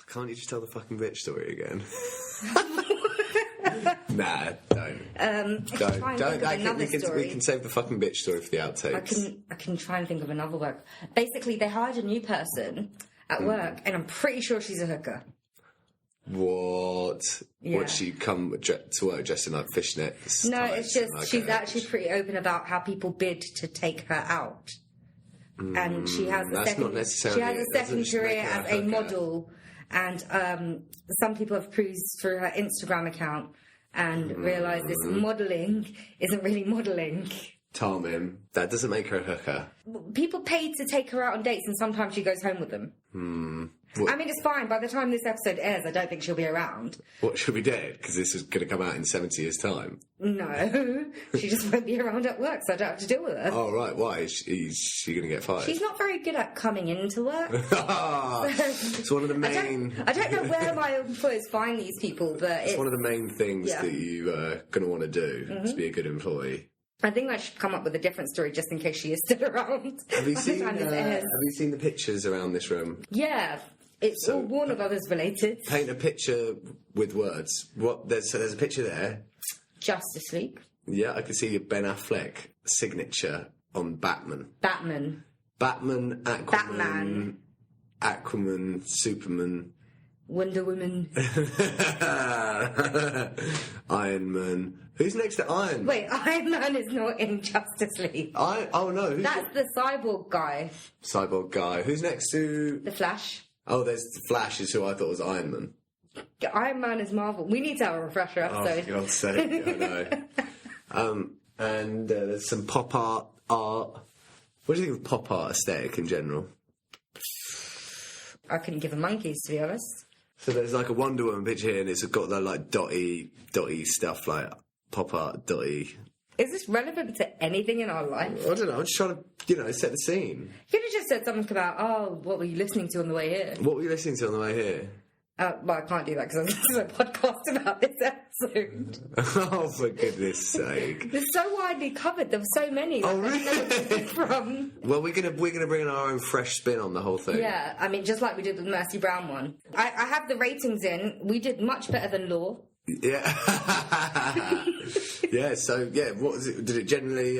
Can't you just tell the fucking bitch story again? Nah, don't. We can save the fucking bitch story for the outtakes. I can try and think of another word. Basically, they hired a new person at work, and I'm pretty sure she's a hooker. What? Yeah. Would she come to work dressed in like fishnets? No, it's just she's actually pretty open about how people bid to take her out. And she has a second career as a model, and some people have cruised through her Instagram account and realised this modelling isn't really modelling. Tarmin, that doesn't make her a hooker. People paid to take her out on dates, and sometimes she goes home with them. I mean, it's fine. By the time this episode airs, I don't think she'll be around. What, she'll be dead? Because this is going to come out in 70 years' time. No, she just won't be around at work, so I don't have to deal with her. Oh, right. Why? Is she going to get fired? She's not very good at coming into work. It's one of the main... I don't know where my employers find these people, but it's one of the main things that you're going to want to do, to be a good employee. I think I should come up with a different story just in case she is still around. Have you seen the pictures around this room? Yeah. It's all Warner Brothers related. Paint a picture with words. There's a picture there. Justice League. Yeah, I can see your Ben Affleck signature on Batman. Batman, Aquaman. Aquaman, Superman. Wonder Woman. Iron Man. Who's next to Iron Man? Wait, Iron Man is not in Justice League. Oh, no. That's the Cyborg guy. Cyborg guy. Who's next to... The Flash. Oh, there's the Flash is who I thought was Iron Man. Iron Man is Marvel. We need to have a refresher episode. Oh, for God's sake, I know. And there's some pop art. What do you think of pop art aesthetic in general? I couldn't give a monkeys, to be honest. So there's like a Wonder Woman picture here, and it's got the like dotty stuff, like pop art dotty. Is this relevant to anything in our life? I don't know. I'm just trying to, set the scene. You could have just said something about, what were you listening to on the way here? What were you listening to on the way here? Well, I can't do that because I'm listening to a podcast about this episode. Oh, for goodness sake! They're so widely covered. There were so many. Oh, really? From. Well, we're gonna bring in our own fresh spin on the whole thing. Yeah, I mean, just like we did with the Mercy Brown one. I have the ratings in. We did much better than Law. Yeah. Yeah. So yeah, what was it? Did it generally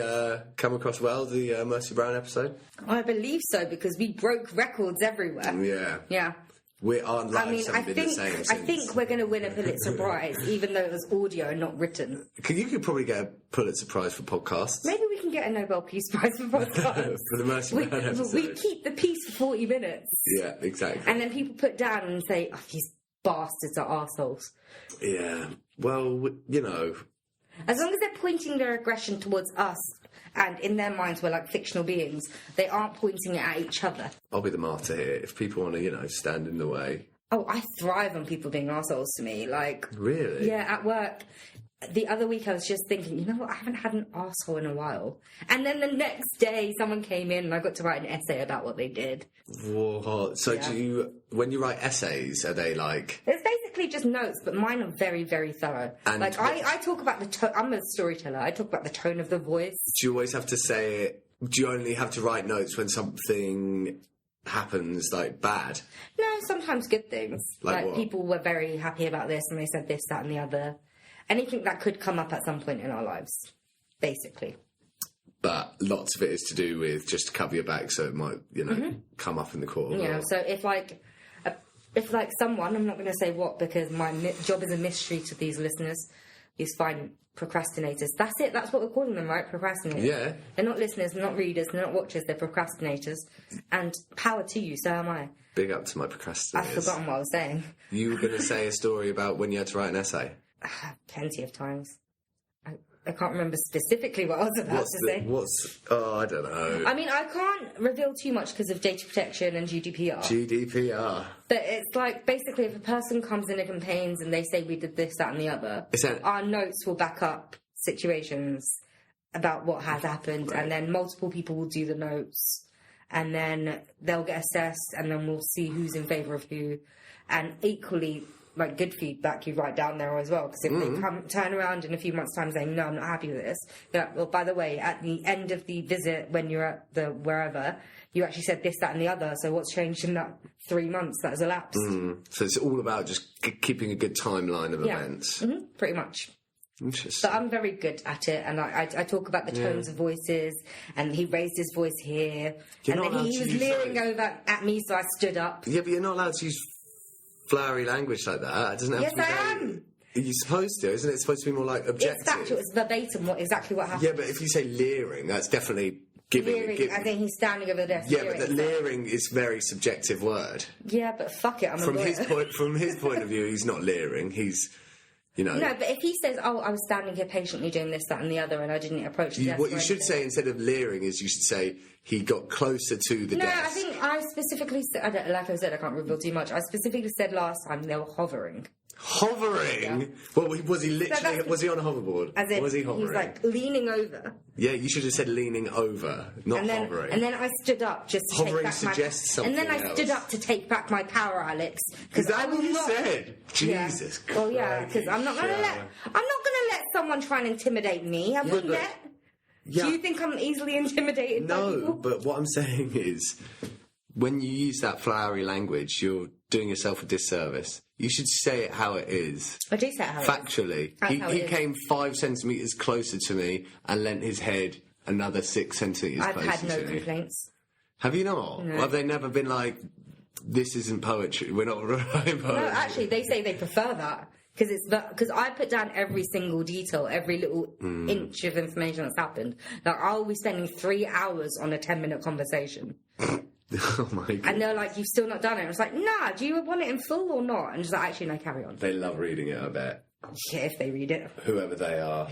come across well? The Mercy Brown episode? I believe so because we broke records everywhere. Yeah. Yeah. Our lives haven't been the same since. I think we're going to win a Pulitzer Prize, even though it was audio and not written. You could probably get a Pulitzer Prize for podcasts. Maybe we can get a Nobel Peace Prize for podcasts. For the Mercy Brown episode. We keep the peace for 40 minutes. Yeah, exactly. And then people put down and say, these bastards are arseholes. Yeah. Well, As long as they're pointing their aggression towards us, and in their minds we're like fictional beings, they aren't pointing it at each other. I'll be the martyr here. If people want to, stand in the way. Oh, I thrive on people being arseholes to me. Like, really? Yeah, at work. The other week I was just thinking, I haven't had an arsehole in a while. And then the next day someone came in and I got to write an essay about what they did. What? So when you write essays, are they like... It's basically just notes, but mine are very, very thorough. And I talk about the tone. I'm a storyteller. I talk about the tone of the voice. Do you always have to say it? Do you only have to write notes when something happens, like, bad? No, sometimes good things. Like what? People were very happy about this and they said this, that and the other. Anything that could come up at some point in our lives, basically. But lots of it is to do with just to cover your back so it might, come up in the court. Yeah, so if someone, I'm not going to say what because my job is a mystery to these listeners, these fine procrastinators. That's it, that's what we're calling them, right? Procrastinators. Yeah. They're not listeners, they're not readers, they're not watchers, they're procrastinators. And power to you, so am I. Big up to my procrastinators. I've forgotten what I was saying. You were going to say a story about when you had to write an essay? Plenty of times. I can't remember specifically what I was about to say. I don't know. I mean, I can't reveal too much because of data protection and GDPR. GDPR. But it's like, basically, if a person comes in and complains and they say we did this, that and the other, our notes will back up situations about what has happened, right. And then multiple people will do the notes, and then they'll get assessed, and then we'll see who's in favour of who. And equally, like good feedback, you write down there as well. Because if they turn around in a few months' time saying, no, I'm not happy with this, they're like, well, by the way, at the end of the visit, when you're at the wherever, you actually said this, that, and the other. So what's changed in that 3 months that has elapsed? So it's all about just keeping a good timeline of events. Pretty much. Interesting. But I'm very good at it, and I talk about the tones of voices, and he raised his voice here, and then he was leering over at me, so I stood up. Yeah, but you're not allowed to use flowery language like that. It doesn't have to be. Yes, I am. You're supposed to, isn't it? It's supposed to be more like objective. It's factual. It's verbatim. Exactly what happened. Yeah, but if you say leering, that's definitely leering. I think he's standing over the desk. Yeah, but the leering is a very subjective word. Yeah, but fuck it. I'm a lawyer. From his point of view, he's not leering. He's. No, but if he says, "Oh, I was standing here patiently doing this, that, and the other, and I didn't approach the desk," what you should say instead of leering is you should say he got closer to the desk. No, I think I specifically said, like I said, I can't reveal too much. I specifically said last time they were hovering. Hovering? Yeah. Well, was he literally? Was he on a hoverboard? As in, was he hovering? He was like leaning over. Yeah, you should have said leaning over, not hovering. And then I stood up just to hovering take back suggests something. And then I stood up to take back my power, Alex. Is that what you said? Jesus. Yeah. Well, yeah, because I'm not going to let someone try and intimidate me. I wouldn't let. Yeah. Do you think I'm easily intimidated? by people? But what I'm saying is, when you use that flowery language, you're doing yourself a disservice. You should say it how it is. I do say it how Factually. it is. He came 5 centimetres closer to me and leant his head another 6 centimetres closer to me. I've had no complaints. Have you not? No. Have they never been like, this isn't poetry, we're not writing poetry? No, actually, they say they prefer that. Because I put down every single detail, every little inch of information that's happened. Like, I'll be spending 3 hours on a 10-minute conversation. Oh my God. And they're like, you've still not done it. I was like, nah, do you want it in full or not? And just like, actually, no, carry on. They love reading it, I bet. Yeah, if they read it. Whoever they are.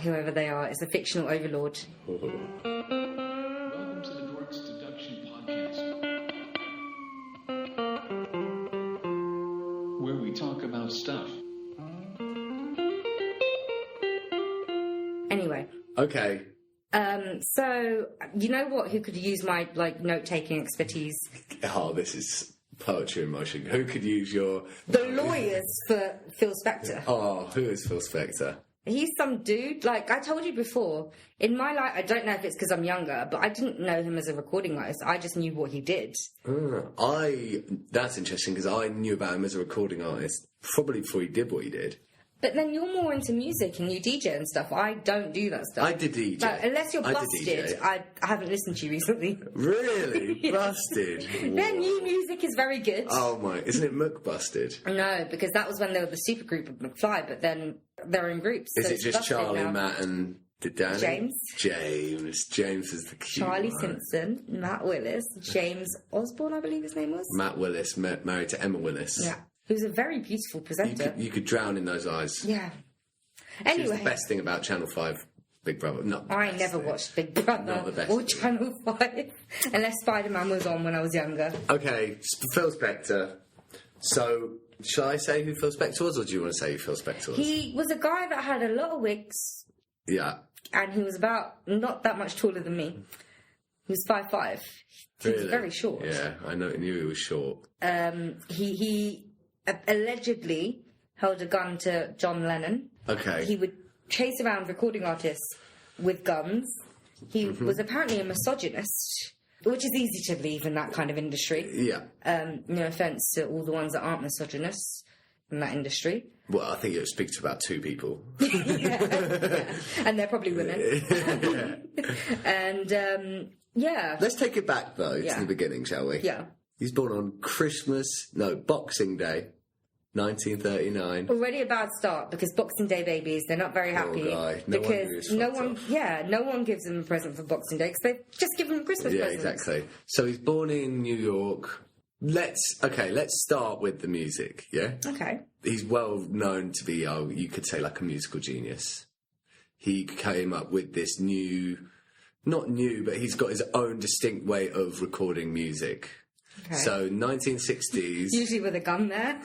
It's a fictional overlord. Welcome to the Dork's Deduction podcast, where we talk about stuff. Anyway. Okay. So, you know what? Who could use my, note-taking expertise? Oh, this is poetry in motion. Who could use your... The lawyers for Phil Spector. Oh, who is Phil Spector? He's some dude, like I told you before, in my life, I don't know if it's because I'm younger, but I didn't know him as a recording artist. I just knew what he did. That's interesting, because I knew about him as a recording artist probably before he did what he did. But then you're more into music and you DJ and stuff. I don't do that stuff. I did DJ. Like, unless you're busted, I haven't listened to you recently. Really? Yes. Busted? Their new music is very good. Oh my, isn't it McBusted? No, because that was when they were the supergroup of McFly, but then they're in groups. Is it just Charlie, now. Matt and Danny? James is the key Charlie one. Simpson, Matt Willis, James Osborne, I believe his name was. Matt Willis, married to Emma Willis. Yeah. He was a very beautiful presenter. You could drown in those eyes. Yeah. Anyway. She was the best thing about Channel 5 Big Brother. I never watched Big Brother or Channel 5 unless Spider-Man was on when I was younger. Okay, Phil Spector. So, shall I say who Phil Spector was, or do you want to say who Phil Spector was? He was a guy that had a lot of wigs. Yeah. And he was about not that much taller than me. He was 5'5". He was very short. Yeah, I knew he was short. He allegedly held a gun to John Lennon. Okay. He would chase around recording artists with guns. He was apparently a misogynist, which is easy to believe in that kind of industry. Yeah. No offence to all the ones that aren't misogynists in that industry. Well, I think it speaks to about 2 people. Yeah. And they're probably women. And, yeah. Let's take it back, though, to the beginning, shall we? Yeah. He's born on Boxing Day, 1939. Already a bad start, because Boxing Day babies, they're not very happy. Guy. Because no one gives them a present for Boxing Day, because they've just given them a Christmas present. Yeah, exactly. So he's born in New York. Let's start with the music, yeah? Okay. He's well known to be, you could say, like a musical genius. He came up with this not new, but he's got his own distinct way of recording music. Okay. So, 1960s... Usually with a gun there.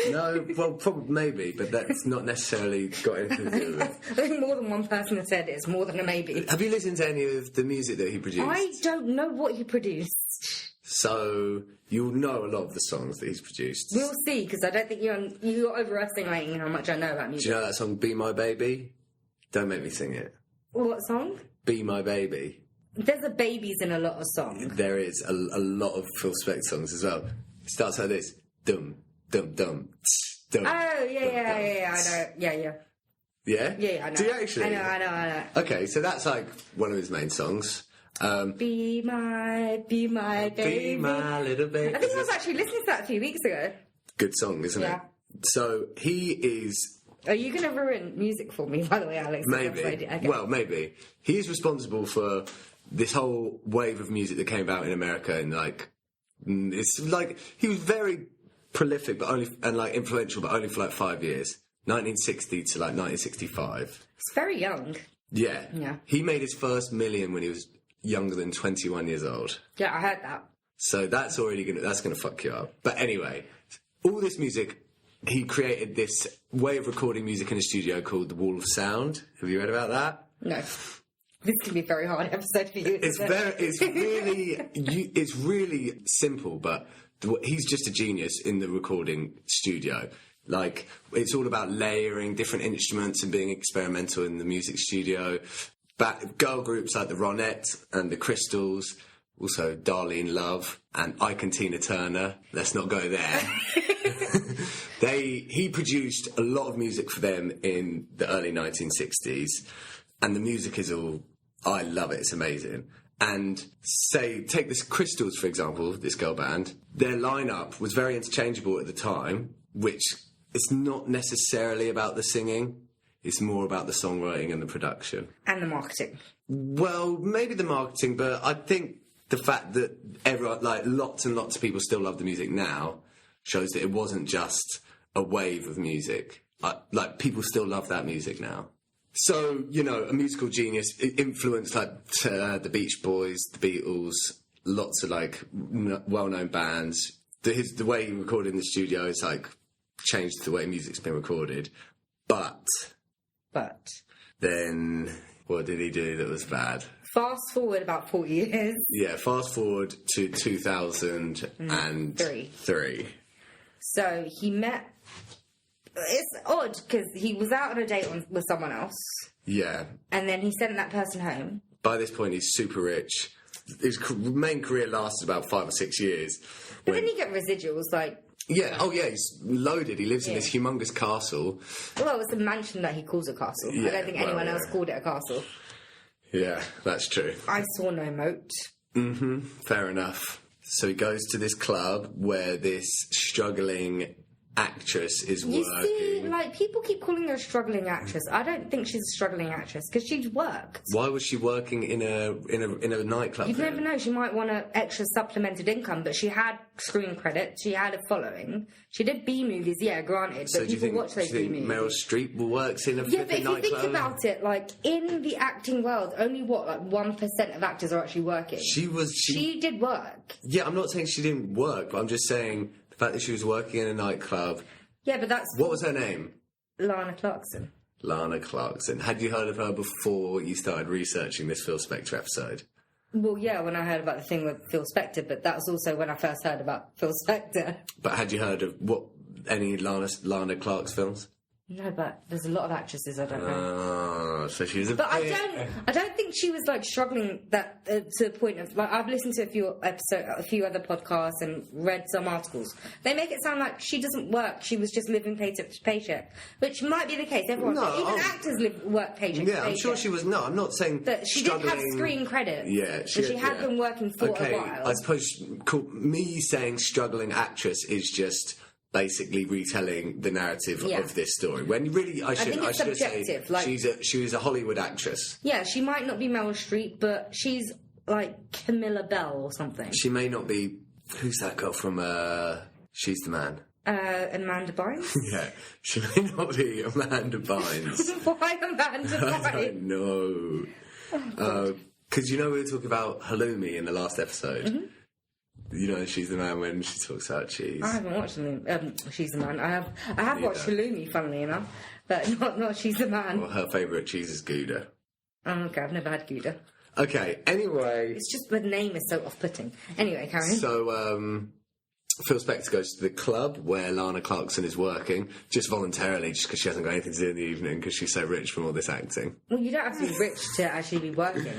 No, well, probably, maybe, but that's not necessarily got anything to do with it. I think more than one person has said it's more than a maybe. Have you listened to any of the music that he produced? I don't know what he produced. So you'll know a lot of the songs that he's produced. We'll see, because I don't think you're overestimating how much I know about music. Do you know that song, Be My Baby? Don't make me sing it. What song? Be My Baby. There's a babies in a lot of songs. There is a lot of Phil Spector songs as well. It starts like this. Dum, dum, dum, tss, dum. Oh, yeah, I know. Yeah. Yeah? Yeah, I know. Do you actually? I know. Okay, so that's like one of his main songs. Be my baby. Be my little baby. I think I was actually listening to that a few weeks ago. Good song, isn't it? So he is... Are you going to ruin music for me, by the way, Alex? Maybe. Okay. Well, maybe. He's responsible for this whole wave of music that came about in America, and it's like he was very prolific, but only influential, but only for 5 years, 1960 to 1965. It's very young. Yeah. He made his first million when he was younger than 21 years old. Yeah, I heard that. So that's gonna fuck you up. But anyway, all this music. He created this way of recording music in a studio called the Wall of Sound. Have you read about that? No. This can be a very hard episode for you. It's really simple, but he's just a genius in the recording studio. It's all about layering different instruments and being experimental in the music studio. Girl groups like the Ronettes and the Crystals, also Darlene Love and Ike and Tina Turner. Let's not go there. He produced a lot of music for them in the early 1960s, and the music is I love it, it's amazing. And take this Crystals, for example, this girl band, their lineup was very interchangeable at the time, which it's not necessarily about the singing, it's more about the songwriting and the production. And the marketing. Well, maybe the marketing, but I think the fact that everyone, lots and lots of people still love the music now shows that it wasn't just a wave of music. People still love that music now. So, a musical genius, it influenced the Beach Boys, the Beatles, lots of well-known bands. The way he recorded in the studio is changed the way music's been recorded. But then what did he do that was bad? Fast forward about 40 years. Yeah, fast forward to 2003. So he met... It's odd, because he was out on a date with someone else. Yeah. And then he sent that person home. By this point, he's super rich. His main career lasted about 5 or 6 years. But then you get residuals, Yeah, he's loaded. He lives in this humongous castle. Well, it's a mansion that he calls a castle. Yeah, I don't think anyone else called it a castle. Yeah, that's true. I saw no moat. Mm-hmm, fair enough. So he goes to this club where this struggling actress is working. You see, people keep calling her a struggling actress. I don't think she's a struggling actress, because she's worked. Why was she working in a nightclub? You'd never know. She might want an extra supplemented income, but she had screen credit. She had a following. She did B movies, yeah, granted. So but people watch those B movies. Meryl Streep works in a flipping nightclub? Yeah, but if you think about it, in the acting world, only 1% of actors are actually working. She did work. Yeah, I'm not saying she didn't work, but I'm just saying the fact that she was working in a nightclub. Yeah, but that's... What was her name? Lana Clarkson. Lana Clarkson. Had you heard of her before you started researching this Phil Spector episode? Well, yeah, when I heard about the thing with Phil Spector, but that was also when I first heard about Phil Spector. But had you heard of any Lana Clark's films? No, but there's a lot of actresses I don't know. So she was But I don't think she was struggling that to the point of I've listened to a few other podcasts and read some articles. They make it sound like she doesn't work. She was just living paycheck to paycheck, which might be the case. Even actors work paycheck to paycheck. Yeah, I'm sure she was. No, I'm not saying. But she did have screen credits. Yeah, she had been working for a while. I suppose me saying struggling actress is just basically retelling the narrative of this story. When really, I should say she was a Hollywood actress. Yeah, she might not be Meryl Streep, but she's like Camilla Bell or something. She may not be. Who's that girl from She's the Man? Amanda Bynes? Yeah, she may not be Amanda Bynes. Why Amanda Bynes? I don't know. Because we were talking about halloumi in the last episode. Mm-hmm. She's the Man when she talks about cheese. I haven't watched She's the Man. I have watched halloumi, funnily enough, but not She's the Man. Well, her favourite cheese is Gouda. Oh, okay, I've never had Gouda. Okay, anyway... It's just the name is so off-putting. Anyway, Karen. So, Phil Spector goes to the club where Lana Clarkson is working, just voluntarily, just because she hasn't got anything to do in the evening, because she's so rich from all this acting. Well, you don't have to be rich to actually be working.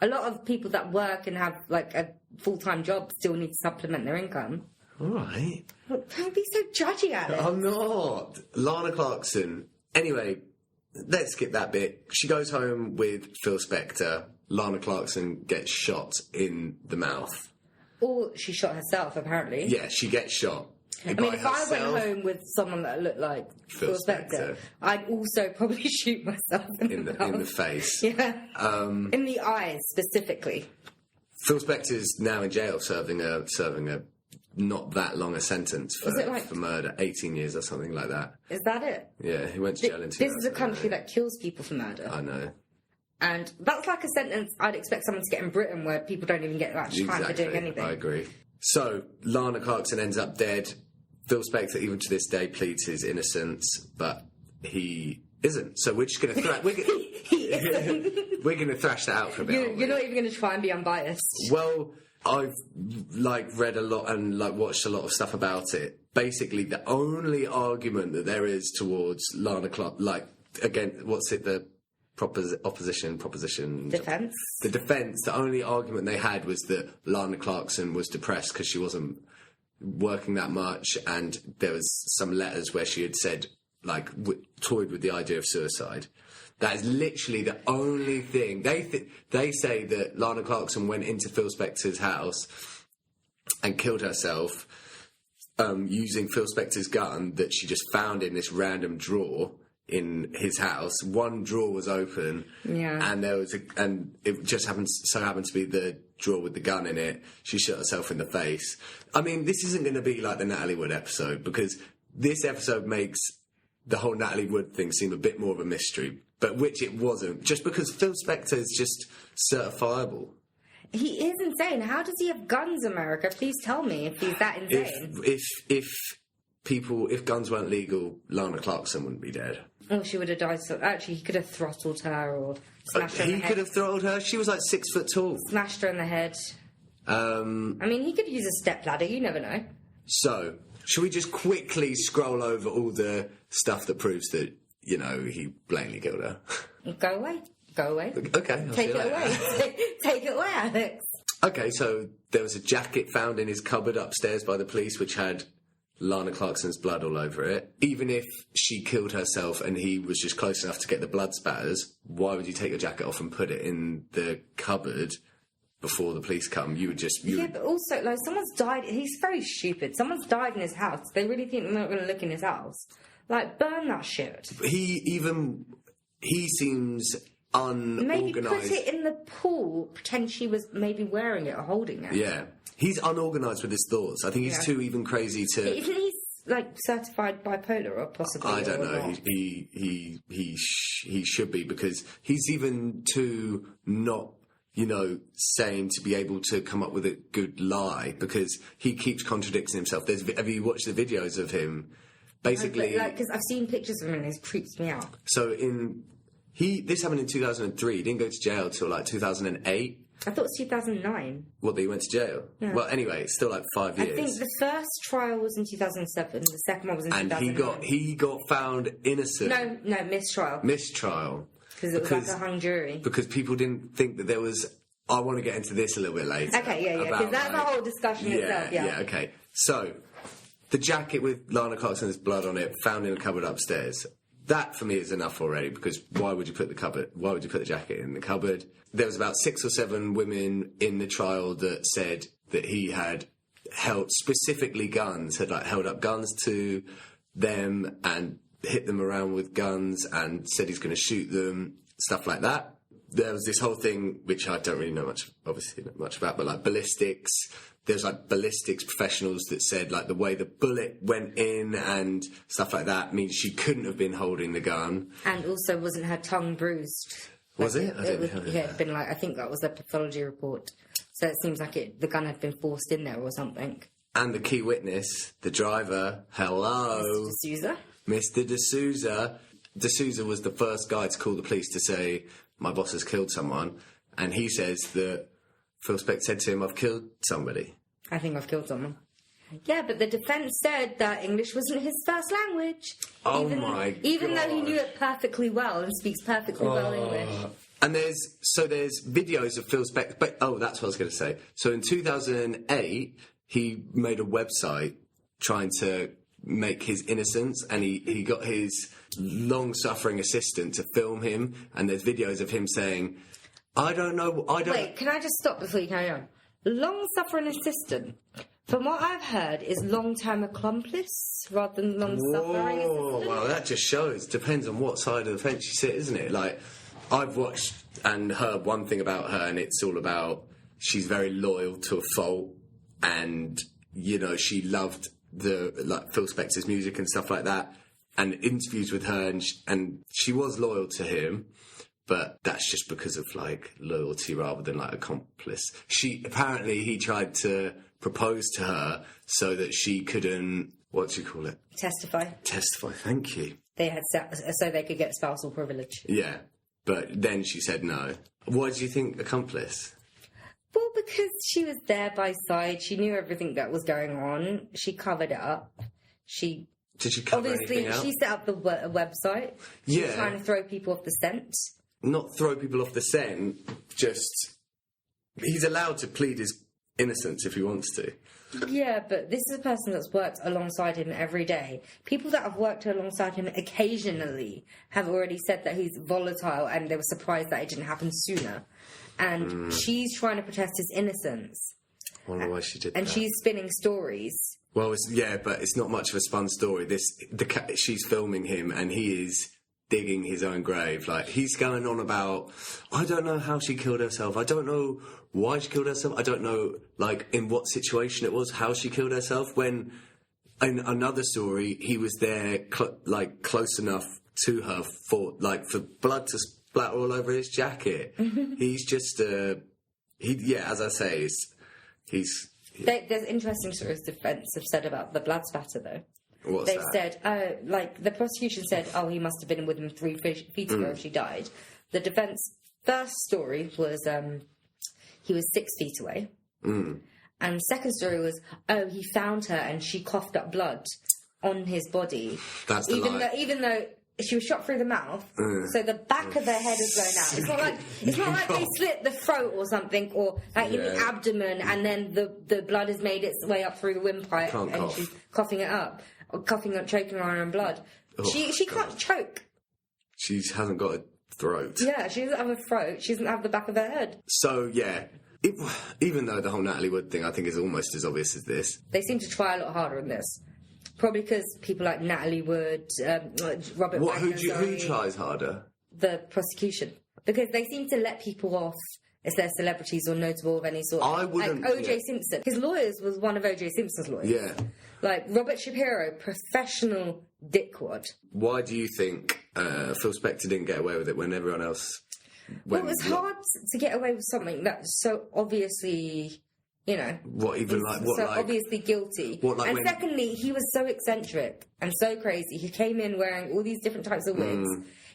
A lot of people that work and have, like, a full-time job still need to supplement their income. All right. Well, don't be so judgy at it. I'm not. Lana Clarkson. Anyway, let's skip that bit. She goes home with Phil Spector. Lana Clarkson gets shot in the mouth. Or she shot herself, apparently. Yeah, she gets shot. I mean, if I went home with someone that looked like Phil Spector, I'd also probably shoot myself in the face. Yeah. In the eyes, specifically. Phil Spector's now in jail serving a not that long a sentence for murder, 18 years or something like that. Is that it? Yeah, he went to jail in 2000. This is a country that kills people for murder. I know. And that's like a sentence I'd expect someone to get in Britain where people don't even get much time for doing anything. I agree. So, Lana Clarkson ends up dead. Phil Spector, even to this day, pleads his innocence, but he isn't. So we're just going to we're going to thrash that out for a bit. You're not even going to try and be unbiased. Well, I've read a lot and watched a lot of stuff about it. Basically, the only argument that there is towards Lana Clarkson, the proposition defense. The defense. The only argument they had was that Lana Clarkson was depressed because she wasn't working that much, and there was some letters where she had said toyed with the idea of suicide. That is literally the only thing. They say that Lana Clarkson went into Phil Spector's house and killed herself using Phil Spector's gun that she just found in this random drawer in his house. One drawer was open, and it just happened to be the drawer with the gun in it. She shot herself in the face. I mean, this isn't going to be like the Natalie Wood episode, because this episode makes the whole Natalie Wood thing seem a bit more of a mystery, but which it wasn't, just because Phil Spector is just certifiable. He is insane. How does he have guns, America? Please tell me if he's that insane. If guns weren't legal, Lana Clarkson wouldn't be dead. Oh, she would have died. So actually, he could have throttled her or smashed her in the head. He could have throttled her. She was like 6 foot tall. Smashed her in the head. I mean, he could use a stepladder. You never know. So, should we just quickly scroll over all the stuff that proves that, he blatantly killed her? Go away. Okay. Take it away. Take it away, Alex. Okay, so there was a jacket found in his cupboard upstairs by the police which had Lana Clarkson's blood all over it. Even if she killed herself and he was just close enough to get the blood spatters, why would you take your jacket off and put it in the cupboard before the police come? But also, someone's died. He's very stupid. Someone's died in his house. They really think they're not going to look in his house. Burn that shit. He seems unorganised. Maybe put it in the pool, pretend she was maybe wearing it or holding it. Yeah. He's unorganised with his thoughts. I think he's too even crazy to... Isn't he, certified bipolar or possibly? I don't know. He should be, because he's even too not, sane to be able to come up with a good lie, because he keeps contradicting himself. Have you watched the videos of him? Basically... Because I've seen pictures of him and it creeps me out. So this happened in 2003. He didn't go to jail till 2008. I thought it was 2009. What, that he went to jail? Yeah. Well, anyway, it's still 5 years. I think the first trial was in 2007. The second one was in 2009. And he got found innocent. No, mistrial. Mistrial. Because it was a hung jury. Because people didn't think that there was... I want to get into this a little bit later. Okay, yeah. Because that's a whole discussion itself, yeah. Yeah, okay. So, the jacket with Lana Clarkson's blood on it, found in a cupboard upstairs. That, for me, is enough already, because why would you put the jacket in the cupboard? There was about 6 or 7 women in the trial that said that he had held up guns to them and hit them around with guns and said he's going to shoot them, stuff like that. There was this whole thing, which I don't really know much about, but ballistics. There's ballistics professionals that said the way the bullet went in and stuff like that means she couldn't have been holding the gun. And also, wasn't her tongue bruised? Was it? It had been I think that was a pathology report. So it seems like the gun had been forced in there or something. And the key witness, the driver, hello. Mr. D'Souza. D'Souza was the first guy to call the police to say, my boss has killed someone. and he says that Phil Spector said to him, "I've killed somebody." I think I've killed someone. Yeah, but the defence said that English wasn't his first language. Even though he knew it perfectly well and speaks perfectly well English. And there's videos of Phil Spector. That's what I was going to say. So in 2008, he made a website trying to make his innocence, and he got his long-suffering assistant to film him, and there's videos of him saying, Wait, can I just stop before you carry on? Long-suffering assistant, from what I've heard, is long-term accomplice rather than long-suffering assistant. Well, that just shows. Depends on what side of the fence you sit, isn't it? Like, I've watched and heard one thing about her, and it's all about she's very loyal to a fault, and, you know, she loved Phil Spector's music and stuff like that, and interviews with her, and she was loyal to him. But that's just because of, like, loyalty rather than, like, accomplice. He tried to propose to her so that she couldn't, what do you call it? Testify, thank you. They had so they could get spousal privilege. Yeah, but then she said no. Why do you think accomplice? Well, because she was there by side. She knew everything that was going on. She covered it up. Did she cover anything up? She set up the website. She was trying to throw people off the scent. Not throw people off the scent, just... He's allowed to plead his innocence if he wants to. Yeah, but this is a person that's worked alongside him every day. People that have worked alongside him occasionally have already said that he's volatile, and they were surprised that it didn't happen sooner. And she's trying to protest his innocence. I wonder why she did that. And she's spinning stories. Well, but it's not much of a spun story. She's filming him, and he is digging his own grave. Like, he's going on about, I don't know how she killed herself. I don't know why she killed herself. I don't know, like, in what situation it was, how she killed herself. When, in another story, he was there, close enough to her for blood to splatter all over his jacket. He's just, as I say, There's interesting stories defence have said about the blood spatter, though. What's that? Said, the prosecution said, he must have been with him 3 feet ago if she died. The defence first story was he was 6 feet away. And second story was, he found her and she coughed up blood on his body. That's the lie. Even though she was shot through the mouth, so the back of her head is blown out. It's not like they slit the throat or something, or in the abdomen, and then the blood has made its way up through the windpipe, and she's coughing it up. Or choking on her own blood. She can't choke. She hasn't got a throat. Yeah, she doesn't have a throat. She doesn't have the back of her head. So, yeah. Even though the whole Natalie Wood thing, I think, is almost as obvious as this. They seem to try a lot harder in this. Probably because people like Natalie Wood, Robert Wagner... Who tries harder? The prosecution. Because they seem to let people off if they're celebrities or notable of any sort. I wouldn't... Like O.J. Simpson. His lawyers was one of O.J. Simpson's lawyers. Yeah. Like Robert Shapiro, professional dickwad. Why do you think Phil Spector didn't get away with it when everyone else went? Well, it was hard to get away with something that's so obviously, obviously guilty. Secondly, he was so eccentric and so crazy. He came in wearing all these different types of wigs.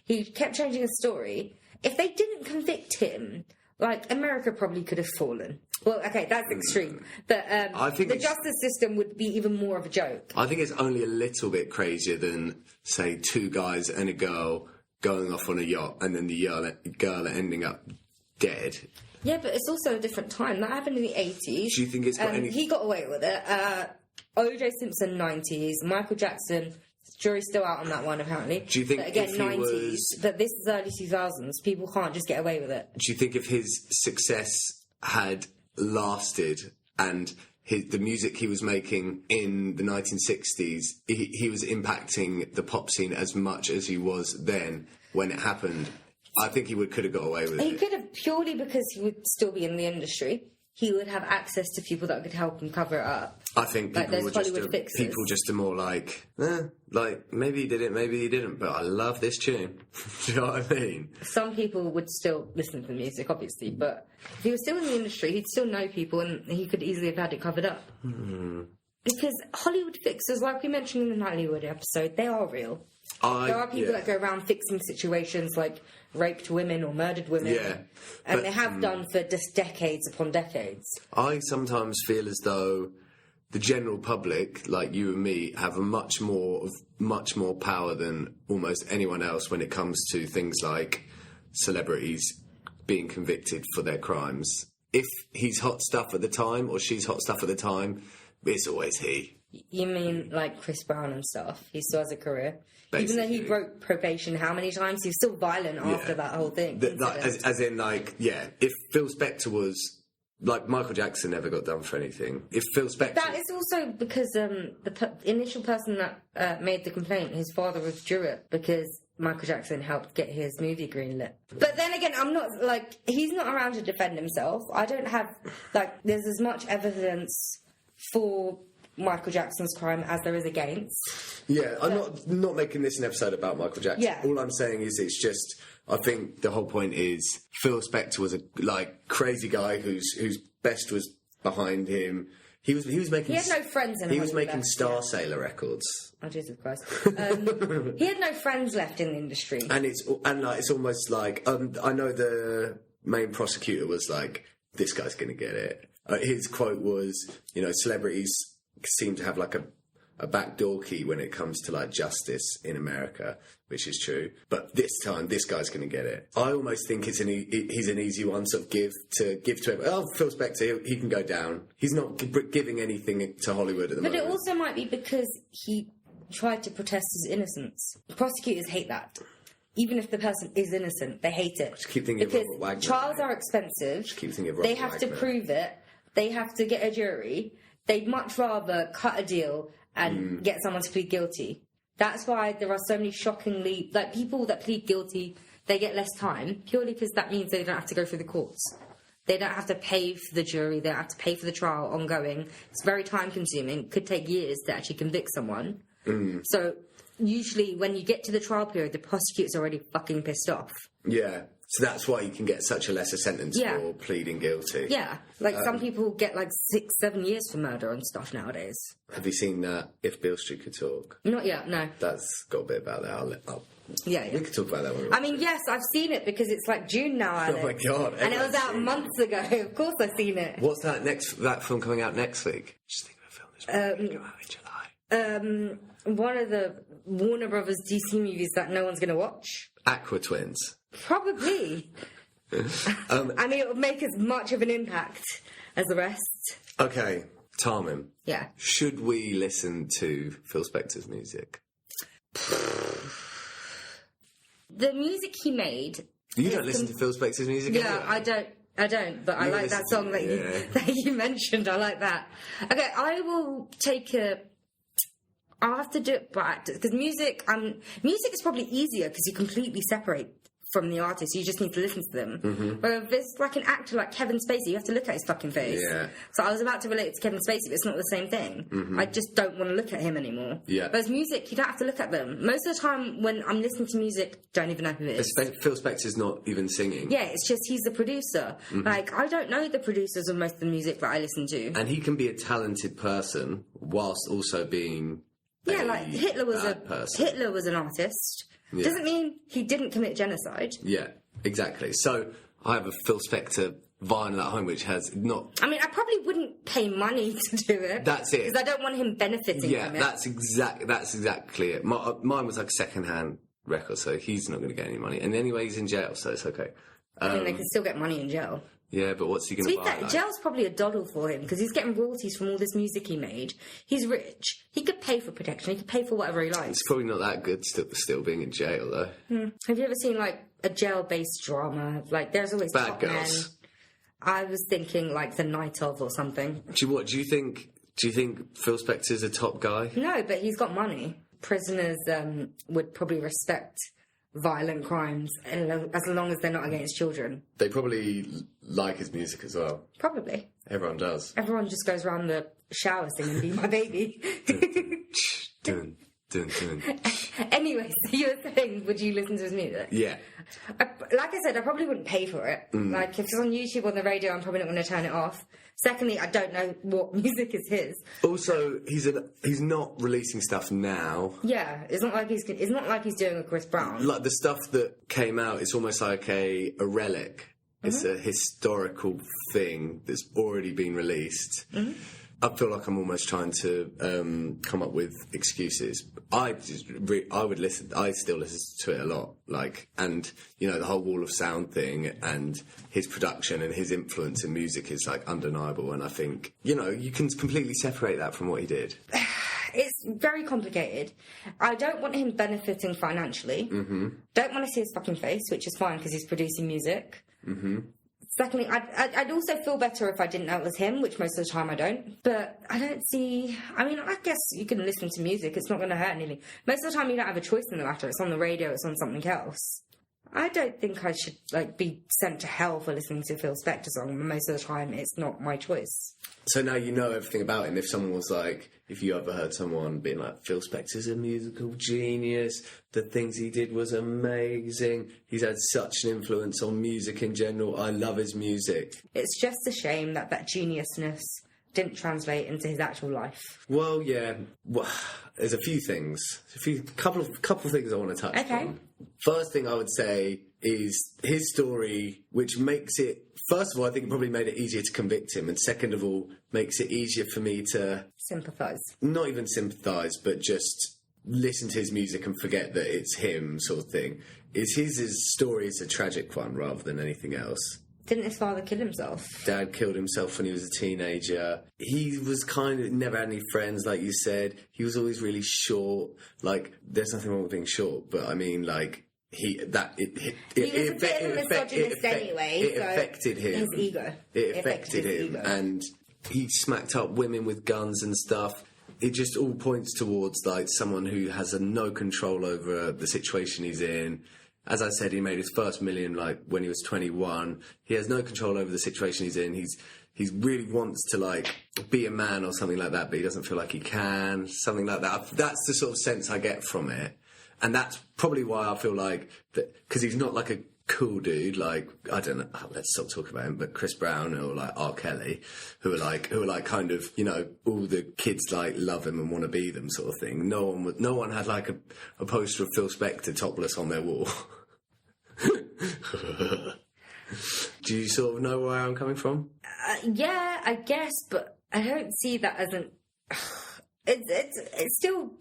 He kept changing his story. If they didn't convict him, America probably could have fallen. Well, okay, that's extreme. But I think the justice system would be even more of a joke. I think it's only a little bit crazier than, say, 2 guys and a girl going off on a yacht and then the girl ending up dead. Yeah, but it's also a different time. That happened in the 80s. Do you think it's got any... He got away with it. O.J. Simpson, 90s. Michael Jackson... Jury's still out on that one, apparently. Do you think but again, 90s, but this is early 2000s. People can't just get away with it. Do you think if his success had lasted and the music he was making in the 1960s, he was impacting the pop scene as much as he was then when it happened, I think he could have got away with it. He could have, purely because he would still be in the industry. He would have access to people that could help him cover it up. I think people just are more maybe he did it, maybe he didn't, but I love this tune. Do you know what I mean? Some people would still listen to the music, obviously, but if he was still in the industry, he'd still know people and he could easily have had it covered up. Because Hollywood fixers, like we mentioned in the Natalie Wood episode, they are real. There are people that go around fixing situations like raped women or murdered women. Yeah. And they have done for just decades upon decades. I sometimes feel as though the general public, like you and me, have much more power than almost anyone else when it comes to things like celebrities being convicted for their crimes. If he's hot stuff at the time or she's hot stuff at the time, it's always he. You mean like Chris Brown and stuff? He still has a career. Basically. Even though he broke probation how many times, he was still violent after that whole thing. If Phil Spector was... Like, Michael Jackson never got done for anything. If Phil Spector... That is also because the initial person that made the complaint, his father withdrew it because Michael Jackson helped get his movie greenlit. But then again, I'm not, like... He's not around to defend himself. I don't have... Like, there's as much evidence for Michael Jackson's crime as there is against. Yeah, I'm not making this an episode about Michael Jackson. Yeah. All I'm saying is it's just... I think the whole point is Phil Spector was a crazy guy whose best was behind him. He was making. He had no friends in. He was making Star Sailor records. Oh Jesus Christ! He had no friends left in the industry. And it's almost like I know the main prosecutor was like, "This guy's going to get it." His quote was, celebrities seem to have like a backdoor key when it comes to like justice in America, which is true. But this time, this guy's going to get it. I almost think he's an easy one to give to everyone. Oh, Phil Spector, he can go down. He's not giving anything to Hollywood at the moment. But it also might be because he tried to protest his innocence. Prosecutors hate that. Even if the person is innocent, they hate it. Just keep thinking because of Robert Wagner. Trials are expensive. Just keep thinking of They Robert have Wagner. to prove it. They have to get a jury. They'd much rather cut a deal and get someone to plead guilty. That's why there are so many shockingly... Like, people that plead guilty, they get less time, purely because that means they don't have to go through the courts. They don't have to pay for the jury. They don't have to pay for the trial ongoing. It's very time-consuming. It could take years to actually convict someone. So, usually, when you get to the trial period, the prosecutor's already fucking pissed off. Yeah. So that's why you can get such a lesser sentence for pleading guilty. Yeah. Like, some people get, 6-7 years for murder and stuff nowadays. Have you seen If Beale Street Could Talk? Not yet, no. That's got a bit about that. Yeah. We could talk about that one. I mean, yes, I've seen it because it's June now, Alex. Oh my God. And it was out months ago. Of course I've seen it. What's that film coming out next week? Just think of a film that's going to go out in July. One of the Warner Brothers DC movies that no one's going to watch. Aqua Twins. Probably. I mean, it would make as much of an impact as the rest. Okay, Tarmin. Yeah. Should we listen to Phil Spector's music? The music he made... You don't listen to Phil Spector's music? Yeah, I don't, but I like that song that you mentioned. I like that. Okay, I will take I'll have to do it back because music is probably easier because you completely separate from the artist. You just need to listen to them. But if it's like an actor like Kevin Spacey, you have to look at his fucking face. Yeah. So I was about to relate it to Kevin Spacey, but it's not the same thing. I just don't want to look at him anymore. Yeah. Whereas music, you don't have to look at them. Most of the time when I'm listening to music, don't even know who it is. Phil Spector's not even singing. Yeah, it's just he's the producer. Like, I don't know the producers of most of the music that I listen to. And he can be a talented person whilst also being like Hitler was an artist. Yeah. Doesn't mean he didn't commit genocide. Yeah, exactly. So I have a Phil Spector vinyl at home which has not... I mean, I probably wouldn't pay money to do it. That's it. Because I don't want him benefiting from it. That's exactly it. Mine was like a second-hand record, so he's not going to get any money. And anyway, he's in jail, so it's okay. I mean, they can still get money in jail. Yeah, but what's he going to buy? Fair, jail's probably a doddle for him because he's getting royalties from all this music he made. He's rich. He could pay for protection. He could pay for whatever he likes. It's probably not that good still being in jail, though. Have you ever seen, a jail-based drama? There's always Bad Top Girls. Men. I was thinking, The Night Of or something. Do you think Phil Spector's a top guy? No, but he's got money. Prisoners would probably respect violent crimes as long as they're not against children. They probably like his music as well. Probably. Everyone does. Everyone just goes around the shower singing Be My Baby. Dun. Anyway, so you were saying, would you listen to his music? Yeah. like I said, I probably wouldn't pay for it. Like, if it's on YouTube or on the radio, I'm probably not going to turn it off. Secondly, I don't know what music is his. Also, he's not releasing stuff now. Yeah, it's not like he's doing a Chris Brown. Like, the stuff that came out, it's almost like a relic. It's a historical thing that's already been released. I feel like I'm almost trying to come up with excuses. I would listen. I still listen to it a lot. Like, and you know, the whole Wall of Sound thing and his production and his influence in music is like undeniable. And I think, you know, you can completely separate that from what he did. It's very complicated. I don't want him benefiting financially. Don't want to see his fucking face, which is fine because he's producing music. Secondly, I'd also feel better if I didn't know it was him, which most of the time I don't. But I don't see... I mean, I guess you can listen to music. It's not going to hurt anything. Most of the time you don't have a choice in the matter. It's on the radio. It's on something else. I don't think I should be sent to hell for listening to a Phil Spector song. Most of the time, it's not my choice. So now you know everything about him. If someone was like, if you ever heard someone being like, Phil Spector's a musical genius, the things he did was amazing, he's had such an influence on music in general, I love his music. It's just a shame that geniusness didn't translate into his actual life. Well, yeah. Well, there's a few things. Couple of things I want to touch on. First thing I would say is his story, which makes it... First of all, I think it probably made it easier to convict him. And second of all, makes it easier for me to... sympathise. Not even sympathise, but just listen to his music and forget that it's him sort of thing. His story is a tragic one rather than anything else. Didn't his father kill himself? Dad killed himself when he was a teenager. He was kind of never had any friends, like you said. He was always really short. Like, there's nothing wrong with being short, but I mean, like, he was a bit of a misogynist anyway. It affected him. His ego. It affected him, and he smacked up women with guns and stuff. It just all points towards like someone who has no control over the situation he's in. As I said, he made his first million like when he was 21. He has no control over the situation he's in. He really wants to like be a man or something like that, but he doesn't feel like he can. Something like that. That's the sort of sense I get from it, and that's probably why I feel like that, because he's not like a cool dude like, I don't know, let's stop talking about him, but Chris Brown or like R. Kelly, who are like kind of, you know, all the kids like love him and want to be them sort of thing. No one had like a poster of Phil Spector topless on their wall. Do you sort of know where I'm coming from? Yeah, I guess, but I don't see that as an... It's still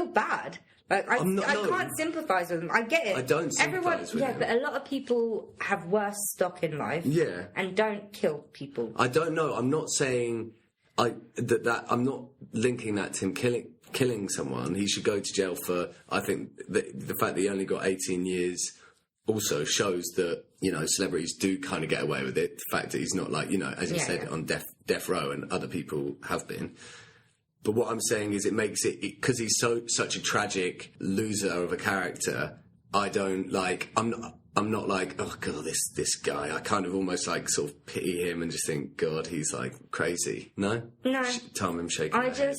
bad. Like, I can't sympathise with them. I get it. I don't sympathise with him. Yeah, but a lot of people have worse stock in life. Yeah. And don't kill people. I don't know. I'm not saying that I'm not linking that to him killing someone. He should go to jail for... I think the fact that he only got 18 years also shows that, you know, celebrities do kind of get away with it. The fact that he's not like, you know, as you said, on death row, and other people have been. But what I'm saying is it makes it... Because he's such a tragic loser of a character, I don't like... I'm not like, oh, God, this guy. I kind of almost, like, sort of pity him and just think, God, he's, like, crazy. No? No. Time him shaking my head.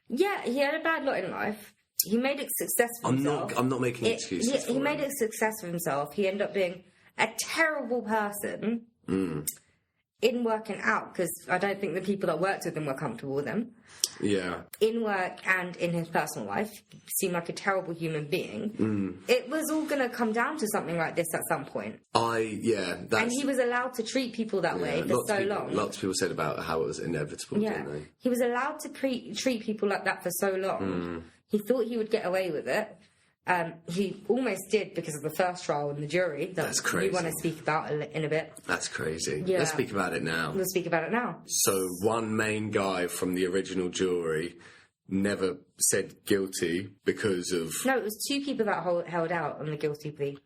Yeah, he had a bad lot in life. He made a success for himself. I'm not making excuses for him. He made a success for himself. He ended up being a terrible person in work and out, because I don't think the people that worked with him were comfortable with him. Yeah. In work and in his personal life, he seemed like a terrible human being. It was all going to come down to something like this at some point. And he was allowed to treat people that way for so long. Lots of people said about how it was inevitable, didn't they? He was allowed to treat people like that for so long. He thought he would get away with it. He almost did because of the first trial in the jury. That's crazy. We want to speak about in a bit. That's crazy. Yeah. Let's speak about it now. We'll speak about it now. So one main guy from the original jury never said guilty because of... No, it was two people that held out on the guilty plea.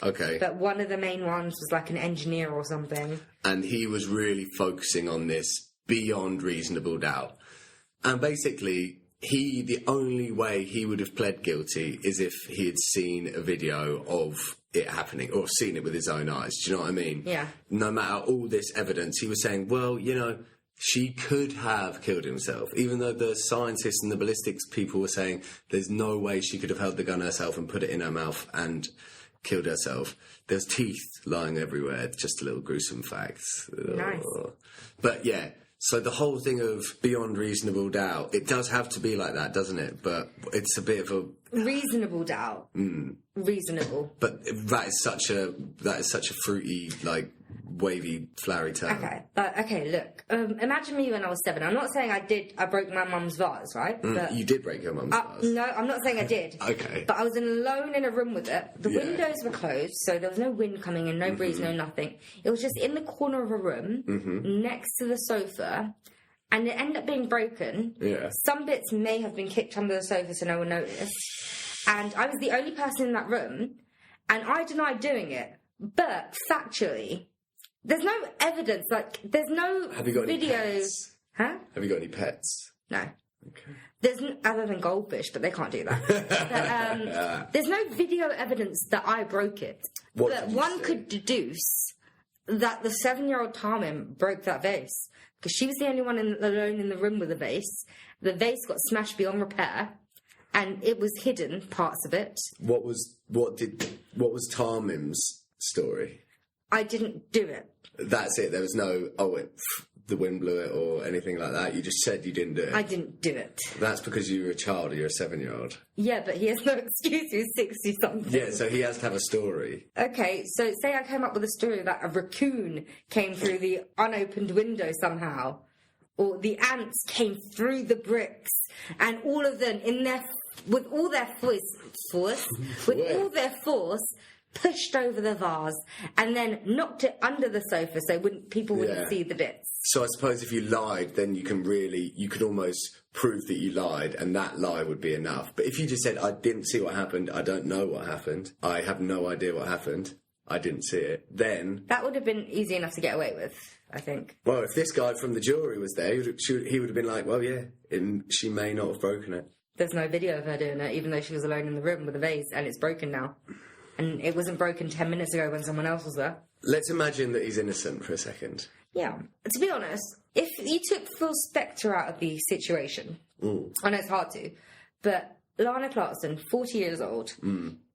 Okay. But one of the main ones was like an engineer or something. And he was really focusing on this beyond reasonable doubt. And basically... the only way he would have pled guilty is if he had seen a video of it happening or seen it with his own eyes. Do you know what I mean? Yeah. No matter all this evidence, he was saying, well, you know, she could have killed himself, even though the scientists and the ballistics people were saying there's no way she could have held the gun herself and put it in her mouth and killed herself. There's teeth lying everywhere. Just a little gruesome fact. Nice. But yeah, so the whole thing of beyond reasonable doubt, it does have to be like that, doesn't it? But it's a bit of a reasonable doubt. Reasonable. But that is such a fruity, like, wavy, flowery term. Okay, look. Imagine me when I was 7. I'm not saying I broke my mum's vase, right? But you did break your mum's vase. No, I'm not saying I did. Okay. But I was alone in a room with it. The windows were closed, so there was no wind coming in, no breeze, no nothing. It was just in the corner of a room, next to the sofa, and it ended up being broken. Yeah. Some bits may have been kicked under the sofa so no one noticed. And I was the only person in that room, and I denied doing it. But factually, there's no evidence. Like, there's no Have you got videos. Any pets? Huh? Have you got any pets? No. Okay. There's other than goldfish, but they can't do that. But, there's no video evidence that I broke it. But one could deduce that the 7-year-old Tarmin broke that vase because she was the only one alone in the room with the vase. The vase got smashed beyond repair, and it was hidden, parts of it. What was Tarmim's story? I didn't do it. That's it. There was no the wind blew it or anything like that. You just said you didn't do it. I didn't do it. That's because you were a child or you're a 7-year-old. Yeah, but he has no excuse. He's 60-something. Yeah, so he has to have a story. Okay, so say I came up with a story that a raccoon came through the unopened window somehow, or the ants came through the bricks, and all of them with all their force, pushed over the vase and then knocked it under the sofa so people wouldn't see the bits. So I suppose if you lied, then you could almost prove that you lied, and that lie would be enough. But if you just said, I didn't see what happened, I don't know what happened, I have no idea what happened, I didn't see it, then... That would have been easy enough to get away with, I think. Well, if this guy from the jury was there, he would have been like, well, yeah, she may not have broken it. There's no video of her doing it, even though she was alone in the room with a vase, and it's broken now. And it wasn't broken 10 minutes ago when someone else was there. Let's imagine that he's innocent for a second. Yeah. To be honest, if you took Phil Spector out of the situation, I know it's hard to, but Lana Clarkson, 40 years old,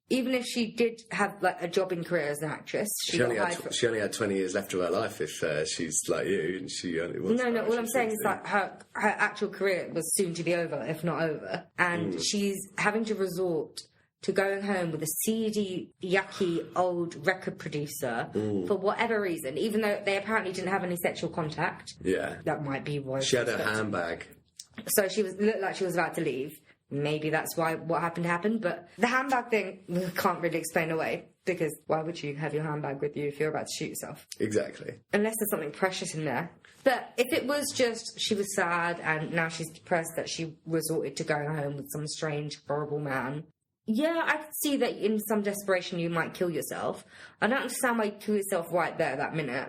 even if she did have like a jobbing career as an actress, she only had 20 years left of her life if she's like you, and she only was... No, all I'm saying is that her actual career was soon to be over, if not over, and she's having to resort to going home with a seedy, yucky old record producer for whatever reason, even though they apparently didn't have any sexual contact. Yeah. That might be why. She had her handbag. So looked like she was about to leave. Maybe that's why what happened, but the handbag thing can't really explain away, because why would you have your handbag with you if you're about to shoot yourself? Exactly. Unless there's something precious in there. But if it was just she was sad and now she's depressed that she resorted to going home with some strange, horrible man... Yeah, I could see that in some desperation you might kill yourself. I don't understand why you kill yourself right there that minute.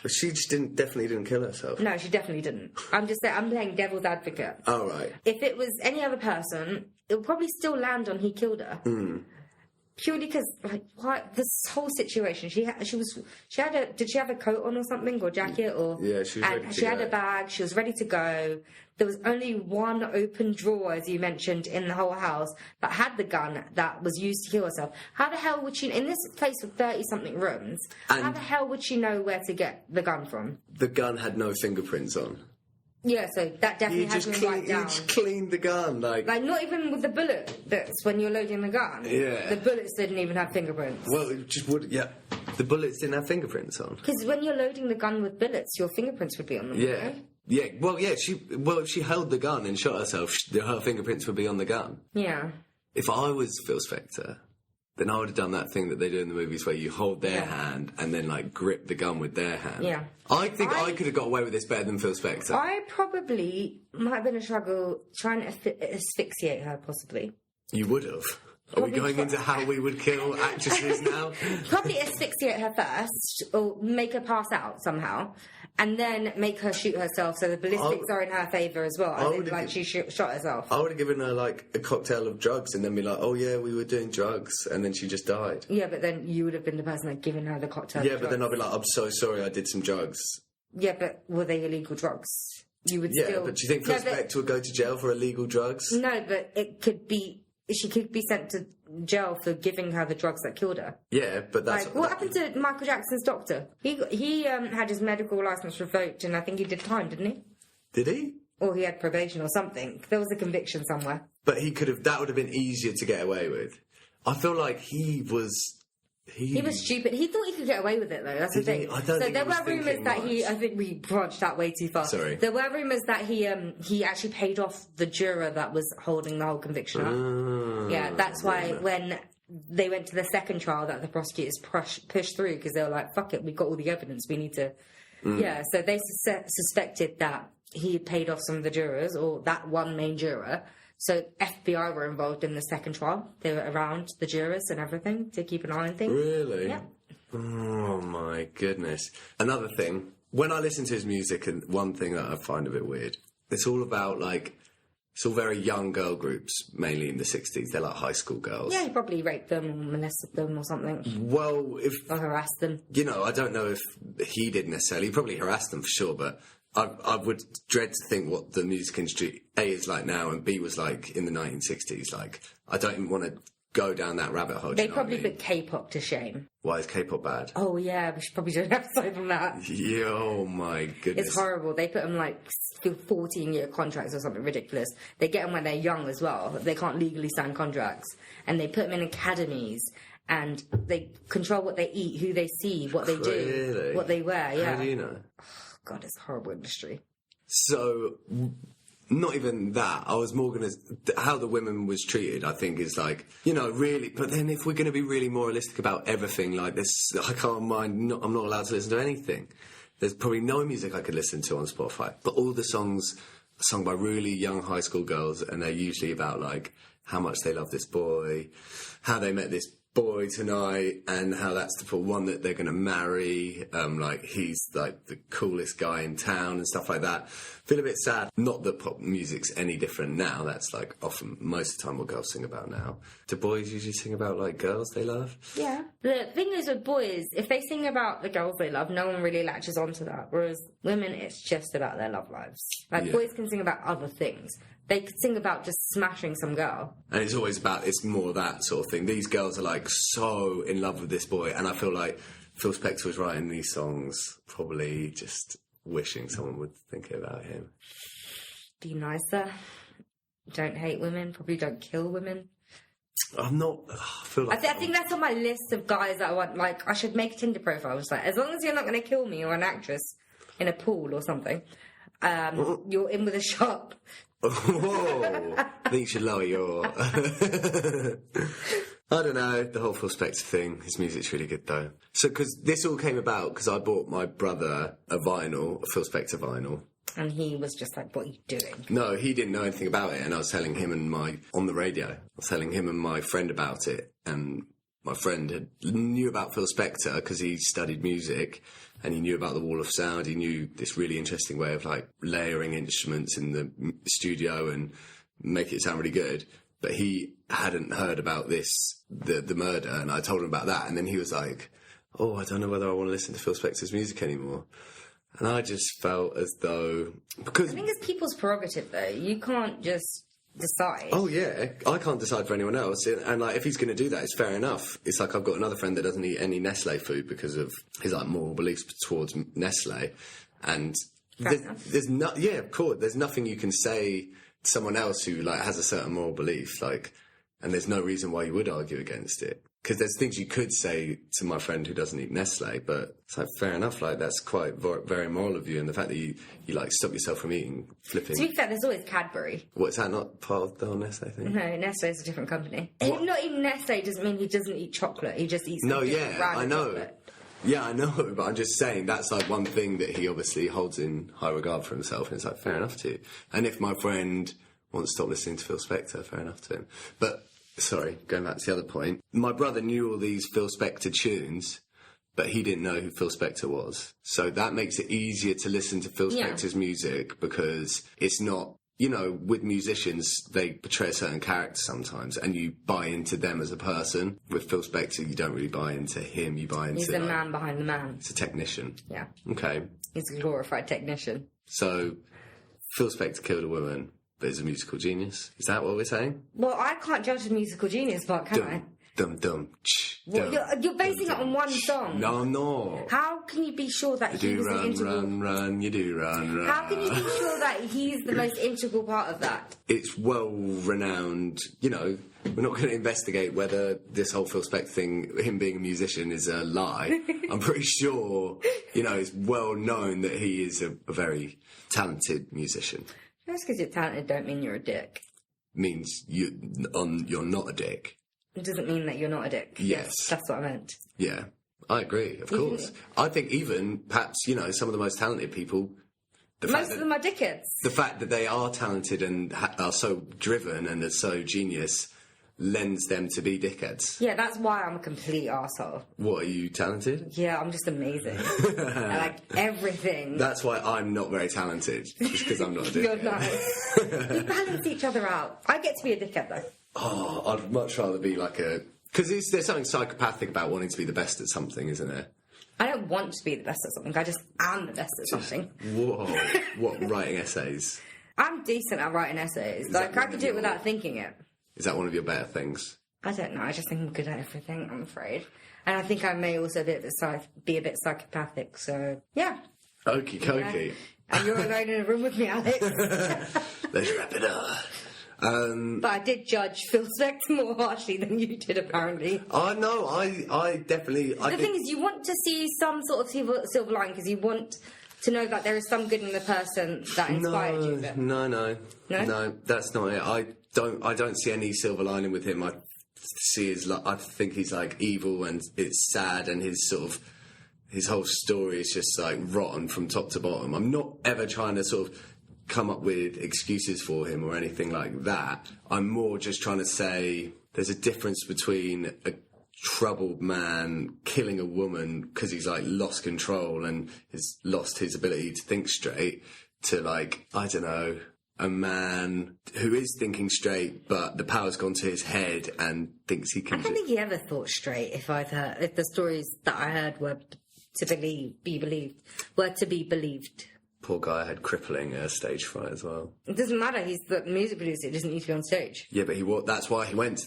She just definitely didn't kill herself. No, she definitely didn't. I'm just saying, I'm playing devil's advocate. Oh, right. If it was any other person, it would probably still land on he killed her. Purely because, like, what this whole situation? Did she have a coat on or something, or jacket, or yeah, she was ready to go. She had a bag. She was ready to go. There was only one open drawer, as you mentioned, in the whole house that had the gun that was used to kill herself. How the hell would she, in this place with 30-something rooms, how the hell would she know where to get the gun from? The gun had no fingerprints on. Yeah, so that definitely has been wiped down. You just cleaned the gun, like not even with the bullet bits when you're loading the gun. Yeah. The bullets didn't even have fingerprints. Well, it just would, yeah. The bullets didn't have fingerprints on. Because when you're loading the gun with bullets, your fingerprints would be on them. Yeah. Right? Yeah, well, yeah, if she held the gun and shot herself, her fingerprints would be on the gun. Yeah. If I was Phil Spector, then I would have done that thing that they do in the movies where you hold their hand and then, like, grip the gun with their hand. Yeah. I think I could have got away with this better than Phil Spector. I probably might have been a struggle trying to asphyxiate her, possibly. You would have. Are we going into how we would kill actresses now? Probably asphyxiate her first, or make her pass out somehow, and then make her shoot herself so the ballistics are in her favour as well. I think, like, she shot herself. I would have given her, like, a cocktail of drugs and then be like, oh, yeah, we were doing drugs, and then she just died. Yeah, but then you would have been the person that given her the cocktail of drugs. Yeah, but then I'd be like, I'm so sorry, I did some drugs. Yeah, but were they illegal drugs? You would still... Yeah, but do you think Phil Spector would go to jail for illegal drugs? No, but it could be she could be sent to jail for giving her the drugs that killed her. Yeah, but that's... Like, what happened to Michael Jackson's doctor? He had his medical licence revoked, and I think he did time, didn't he? Did he? Or he had probation or something. There was a conviction somewhere. But he could have... That would have been easier to get away with. I feel like he was... He was stupid. He thought he could get away with it, though. That's the thing. I don't think there were rumours that he... I think we branched out way too far. Sorry. There were rumours that he actually paid off the juror that was holding the whole conviction up. Yeah, that's why when they went to the second trial that the prosecutors pushed through, because they were like, fuck it, we've got all the evidence, we need to... Yeah, so they suspected that he had paid off some of the jurors, or that one main juror. So FBI were involved in the second trial. They were around the jurors and everything to keep an eye on things. Really? Yeah. Oh, my goodness. Another thing, when I listen to his music, and one thing that I find a bit weird, it's all about, like, it's all very young girl groups, mainly in the 60s. They're like high school girls. Yeah, he probably raped them or molested them or something. Well, or harassed them. You know, I don't know if he did necessarily. He probably harassed them for sure, but... I would dread to think what the music industry, A, is like now, and B, was like in the 1960s. Like, I don't even want to go down that rabbit hole. They probably put K-pop to shame. Why is K-pop bad? Oh, yeah, we should probably do an episode on that. Yeah, oh, my goodness. It's horrible. They put them, like, 14-year contracts or something ridiculous. They get them when they're young as well. They can't legally sign contracts. And they put them in academies. And they control what they eat, who they see, what they do, what they wear, yeah. How do you know? God, it's a horrible industry. So, not even that. I was more going to... How the women was treated, I think, is like, you know, really... But then if we're going to be really moralistic about everything, like this, I can't mind... I'm not allowed to listen to anything. There's probably no music I could listen to on Spotify. But all the songs are sung by really young high school girls, and they're usually about, like, how much they love this boy, how they met this boy tonight, and how that's the one that they're going to marry. Like, he's like the coolest guy in town and stuff like that. Feel a bit sad. Not that pop music's any different now. That's like often most of the time what girls sing about now. Do boys usually sing about like girls they love? Yeah. The thing is with boys, if they sing about the girls they love, no one really latches onto that. Whereas women, it's just about their love lives. Like, boys can sing about other things. They could sing about just smashing some girl. And it's always about, it's more that sort of thing. These girls are like so in love with this boy, and I feel like Phil Spector was writing these songs probably just wishing someone would think about him. Be nicer. Don't hate women. Probably don't kill women. I'm not... I feel like... I think that's on my list of guys that I want. Like, I should make a Tinder profile. It's like, as long as you're not going to kill me or an actress in a pool or something, you're in with a shot. Whoa! I think you should lower your... I don't know, the whole Phil Spector thing. His music's really good, though. So, because this all came about because I bought my brother a vinyl, a Phil Spector vinyl. And he was just like, what are you doing? No, he didn't know anything about it, and I was telling him and on the radio, I was telling him and my friend about it, and my friend knew about Phil Spector because he studied music, and he knew about the Wall of Sound. He knew this really interesting way of, like, layering instruments in the studio and make it sound really good. But he hadn't heard about this, the murder, and I told him about that, and then he was like, oh, I don't know whether I want to listen to Phil Spector's music anymore. And I just felt as though... because I think it's people's prerogative, though. You can't just decide. Oh, yeah. I can't decide for anyone else. And, like, if he's going to do that, it's fair enough. It's like I've got another friend that doesn't eat any Nestle food because of his, like, moral beliefs towards Nestle. And there's no... Yeah, of course. There's nothing you can say to someone else who, like, has a certain moral belief, like... And there's no reason why you would argue against it. Because there's things you could say to my friend who doesn't eat Nestle, but it's like, fair enough, like, that's quite very moral of you. And the fact that you like, stop yourself from eating, flipping... To be fair, there's always Cadbury. What, is that not part of the whole Nestle thing? No, Nestle is a different company. Him not eating Nestle doesn't mean he doesn't eat chocolate. He just eats brand I know. Chocolate. Yeah, I know, but I'm just saying that's, like, one thing that he obviously holds in high regard for himself, and it's, like, fair enough to. And if my friend wants to stop listening to Phil Spector, fair enough to him. But... Sorry, going back to the other point. My brother knew all these Phil Spector tunes, but he didn't know who Phil Spector was. So that makes it easier to listen to Phil Spector's music because it's not... You know, with musicians, they portray a certain character sometimes, and you buy into them as a person. With Phil Spector, you don't really buy into him, you buy into... He's the man behind the man. He's a technician. Yeah. Okay. He's a glorified technician. So, Phil Spector killed a woman. but is a musical genius. Is that what we're saying? Well, I can't judge the musical genius part, can I? Well, you're basing it on one song. No, I'm not. How can you be sure that he was an integral... run, you do run. How can you be sure that he's the most integral part of that? It's well-renowned, you know, we're not going to investigate whether this whole Phil Spector thing, him being a musician, is a lie. I'm pretty sure, you know, it's well known that he is a very talented musician. Just because you're talented don't mean you're a dick. Means you're not a dick. It doesn't mean that you're not a dick. Yes. That's what I meant. Yeah, I agree, of course. I think even, perhaps, you know, some of the most talented people... Most of them are dickheads. The fact that they are talented and are so driven and are so genius lends them to be dickheads. Yeah, that's why I'm a complete arsehole. What, are you talented? Yeah, I'm just amazing. I like everything. That's why I'm not very talented, just because I'm not a dickhead. You're nice. We balance each other out. I get to be a dickhead, though. Oh, I'd much rather be like a... Because there's something psychopathic about wanting to be the best at something, isn't there? I don't want to be the best at something. I just am the best at something. Whoa. What, writing essays? I'm decent at writing essays. Like, I could do it without thinking it. Is that one of your better things? I don't know. I just think I'm good at everything, I'm afraid. And I think I may also be a bit psychopathic, so, yeah. Okie dokie. Yeah. And you're alone in a room with me, Alex. Let's wrap it up. But I did judge Phil Spector more harshly than you did, apparently. No, I definitely... The thing is, you want to see some sort of silver lining, because you want to know that there is some good in the person that inspired you. But... No, that's not it. I don't see any silver lining with him. I think he's like evil, and it's sad, and his whole story is just like rotten from top to bottom. I'm not ever trying to sort of come up with excuses for him or anything like that. I'm more just trying to say there's a difference between a troubled man killing a woman because he's like lost control and has lost his ability to think straight, to like, I don't know, a man who is thinking straight but the power's gone to his head and thinks he can... I don't think he ever thought straight, if the stories that I heard were to be believed. Poor guy had crippling stage fright as well. It doesn't matter. He's the music producer. He doesn't need to be on stage. Yeah, but that's why he went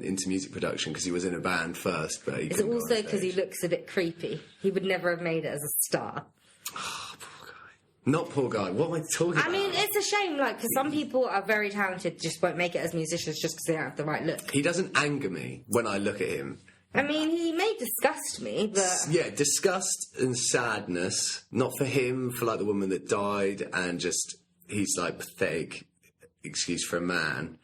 into music production, because he was in a band first. But is it also because he looks a bit creepy? He would never have made it as a star. Oh, poor guy. Not poor guy. What am I talking about? I mean, it's a shame, like, because some people are very talented, just won't make it as musicians just because they don't have the right look. He doesn't anger me when I look at him. I mean, he may disgust me, but... Yeah, disgust and sadness. Not for him, for, like, the woman that died, and just, he's, like, pathetic excuse for a man.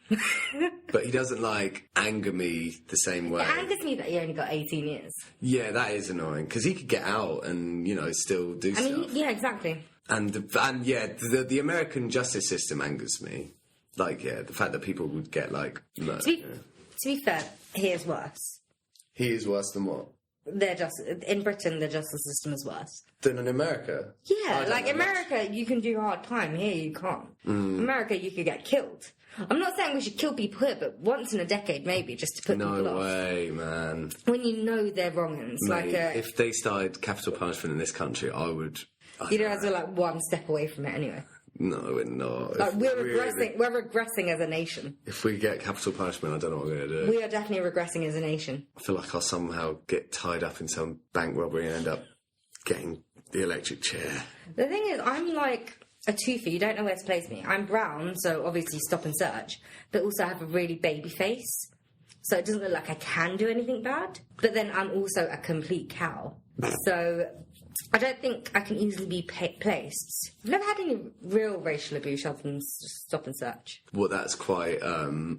But he doesn't, like, anger me the same way. It angers me that he only got 18 years. Yeah, that is annoying, because he could get out and, you know, still do stuff. I mean, yeah, exactly. And the American justice system angers me. Like, yeah, the fact that people would get, like... To be fair, here's worse. He is worse than what? In Britain, the justice system is worse. Than in America? Yeah, like America, you can do hard time. Here, you can't. America, you could get killed. I'm not saying we should kill people here, but once in a decade, maybe, just to put people off. No way, man. When you know they're wrong. Mate, if they started capital punishment in this country, I would... You guys are like one step away from it anyway. No, we're not. Like, we're regressing as a nation. If we get capital punishment, I don't know what we're going to do. We are definitely regressing as a nation. I feel like I'll somehow get tied up in some bank robbery and end up getting the electric chair. The thing is, I'm like a twofer. You don't know where to place me. I'm brown, so obviously stop and search, but also I have a really baby face, so it doesn't look like I can do anything bad. But then I'm also a complete cow, so... I don't think I can easily be placed. I've never had any real racial abuse other than stop and search. Well, that's quite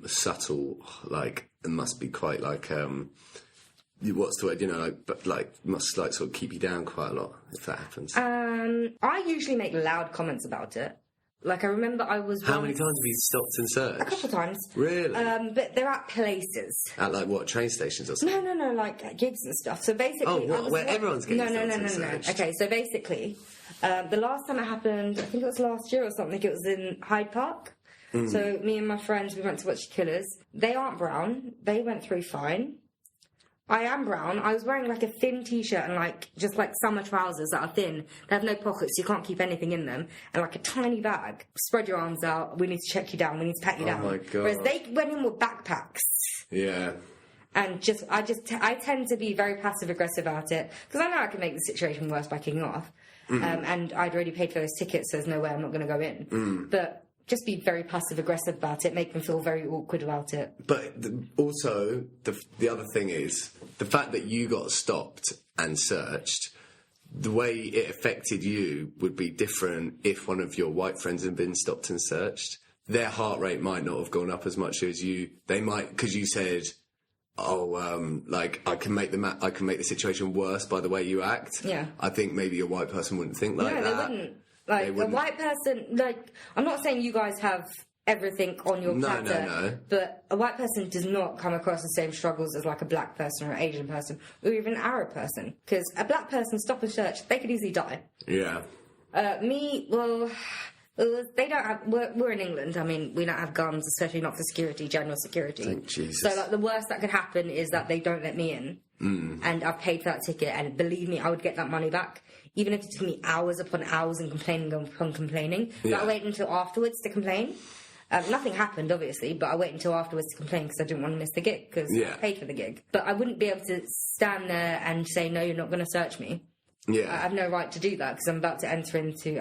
subtle. Like, it must be quite like what's the word? You know, like, but like must like sort of keep you down quite a lot if that happens. I usually make loud comments about it. Like, I remember I was... How many times have you stopped and searched? A couple of times. Really? But they're at places. At, like, what, train stations or something? No, like at gigs and stuff. So basically... Oh, what, where everyone's getting No. Okay, so basically, the last time it happened, I think it was last year or something, it was in Hyde Park. So me and my friends, we went to watch Killers. They aren't brown. They went through fine. I am brown. I was wearing like a thin t-shirt and like just like summer trousers that are thin. They have no pockets, you can't keep anything in them, and like a tiny bag. Spread your arms out. We need to check you down. We need to pat you down. Oh my god! Whereas they went in with backpacks. Yeah. And I tend to be very passive aggressive about it because I know I can make the situation worse by kicking off. And I'd already paid for those tickets, so there's no way I'm not going to go in. But just be very passive aggressive about it, make them feel very awkward about it. But also, the other thing is the fact that you got stopped and searched. The way it affected you would be different if one of your white friends had been stopped and searched. Their heart rate might not have gone up as much as you. They might, because you said, like I can make the situation worse by the way you act. Yeah. I think maybe a white person wouldn't think like that. No, they wouldn't. Like, a white person, like, I'm not saying you guys have everything on your platter. No. But a white person does not come across the same struggles as, like, a black person or an Asian person or even an Arab person. Because a black person, stop and search, they could easily die. Yeah. They don't have... We're in England. I mean, we don't have guns, especially not for security, general security. Thank Jesus. So, like, the worst that could happen is that they don't let me in. And I've paid for that ticket, and believe me, I would get that money back. Even if it took me hours upon hours and complaining upon complaining. Yeah. But I waited until afterwards to complain. Nothing happened, obviously, but I waited until afterwards to complain because I didn't want to miss the gig, because I paid for the gig. But I wouldn't be able to stand there and say, no, you're not going to search me. Yeah. I have no right to do that because I'm about to enter into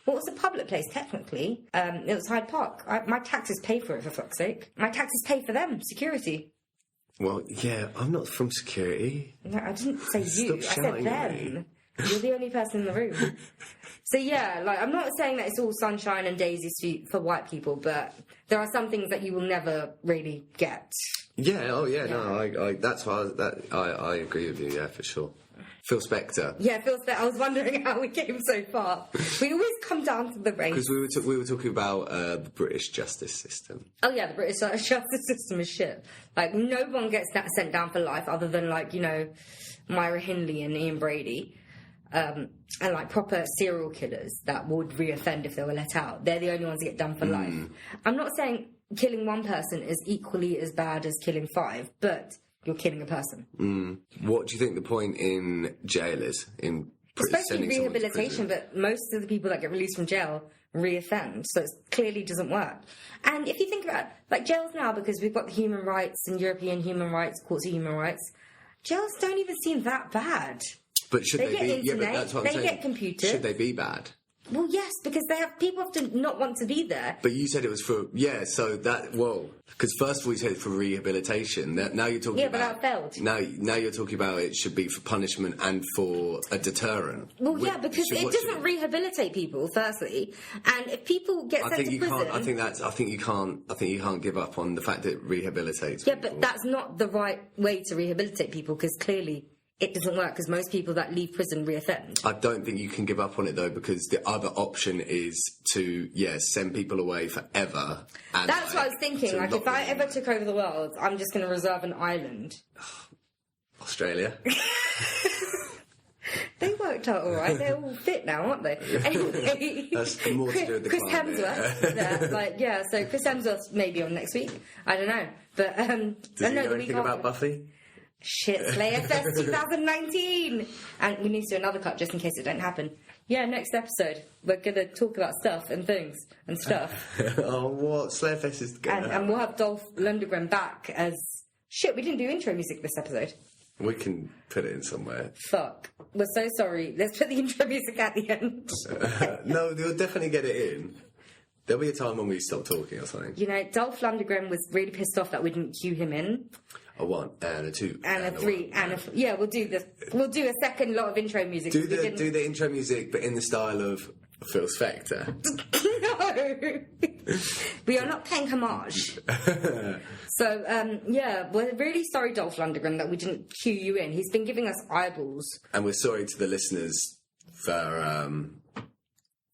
what was a public place, technically. It was Hyde Park. My taxes pay for it, for fuck's sake. My taxes pay for them, security. Well, yeah, I'm not from security. No, I didn't say you. I said them. You're the only person in the room. So, yeah, like, I'm not saying that it's all sunshine and daisies for white people, but there are some things that you will never really get. Yeah, no, that's why I agree with you, yeah, for sure. Phil Spector. Yeah, Phil Spector. I was wondering how we came so far. We always come down to the race. Because we were talking about the British justice system. Oh, yeah, the British justice system is shit. Like, no one gets sent down for life other than, like, you know, Myra Hindley and Ian Brady. And like proper serial killers that would reoffend if they were let out. They're the only ones that get done for life. I'm not saying killing one person is equally as bad as killing 5, but you're killing a person. What do you think the point in jail is? It's supposed to be rehabilitation, but most of the people that get released from jail reoffend, so it clearly doesn't work. And if you think about like jails now, because we've got the human rights and European human rights, courts of human rights, jails don't even seem that bad. But should they be? Internet, yeah, but that's what I'm saying. They get computers. Should they be bad? Well, yes, because people have to not want to be there. But you said it was for so that because first of all you said it's for rehabilitation. Now you're talking about but that failed. Now you're talking about it should be for punishment and for a deterrent. Well, yeah, because it doesn't rehabilitate people. Firstly, and if people get sent to prison, I think you can't give up on the fact that it rehabilitates. Yeah, people. but that's not the right way to rehabilitate people because clearly. It doesn't work because most people that leave prison reoffend. I don't think you can give up on it though because the other option is to send people away forever. And that's what I was thinking. Like if I ever took over the world, I'm just going to reserve an island. Australia. They worked out all right. They're all fit now, aren't they? Anyway, that's more to do with the Chris Hemsworth. So Chris Hemsworth maybe on next week. I don't know, but does he know anything about Buffy? Shit, Slayer Fest 2019! And we need to do another cut just in case it don't happen. Yeah, next episode, we're going to talk about stuff and things and stuff. Oh, what? Slayer Fest is going to happen. And we'll have Dolph Lundgren back as... Shit, we didn't do intro music this episode. We can put it in somewhere. Fuck. We're so sorry. Let's put the intro music at the end. No, they'll definitely get it in. There'll be a time when we stop talking or something. You know, Dolph Lundgren was really pissed off that we didn't cue him in. A 1 and a 2 and a 3 and a we'll do this. We'll do a second lot of intro music. Do the intro music, but in the style of Phil Spector. No, we are not paying homage. So we're really sorry, Dolph Lundgren, that we didn't cue you in. He's been giving us eyeballs, and we're sorry to the listeners for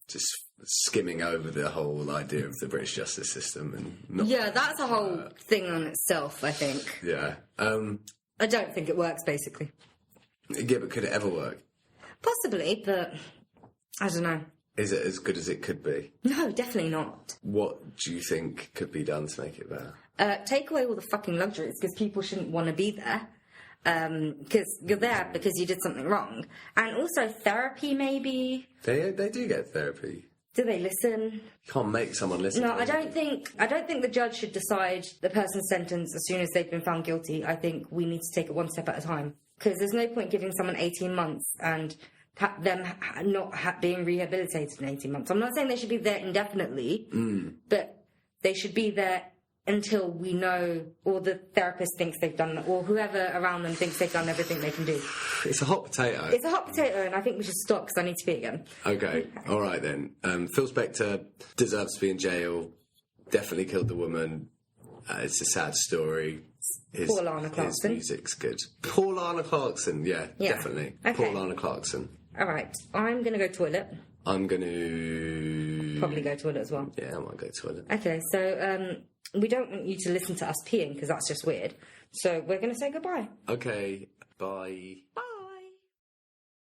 just skimming over the whole idea of the British justice system and not that's a whole thing on itself, I think. Yeah. I don't think it works, basically. Yeah, but could it ever work? Possibly, but I don't know. Is it as good as it could be? No, definitely not. What do you think could be done to make it better? Take away all the fucking luxuries, because people shouldn't want to be there. Because you're there because you did something wrong. And also therapy, maybe. They do get therapy. Do they listen? You can't make someone listen. No, I don't think the judge should decide the person's sentence as soon as they've been found guilty. I think we need to take it one step at a time. Because there's no point giving someone 18 months and them not being rehabilitated in 18 months. I'm not saying they should be there indefinitely, but they should be there until we know, or the therapist thinks they've done, or whoever around them thinks they've done everything they can do. It's a hot potato. It's a hot potato, and I think we should stop because I need to pee again. Okay, all right then. Phil Spector deserves to be in jail. Definitely killed the woman. It's a sad story. Poor Lana Clarkson. His music's good. Poor Lana Clarkson, yeah. Definitely. Okay. Poor Lana Clarkson. All right, I'm going to go toilet. I'm going to... Probably go toilet as well. Yeah, I might go toilet. Okay, so we don't want you to listen to us peeing because that's just weird. So we're going to say goodbye. Okay, bye. Bye.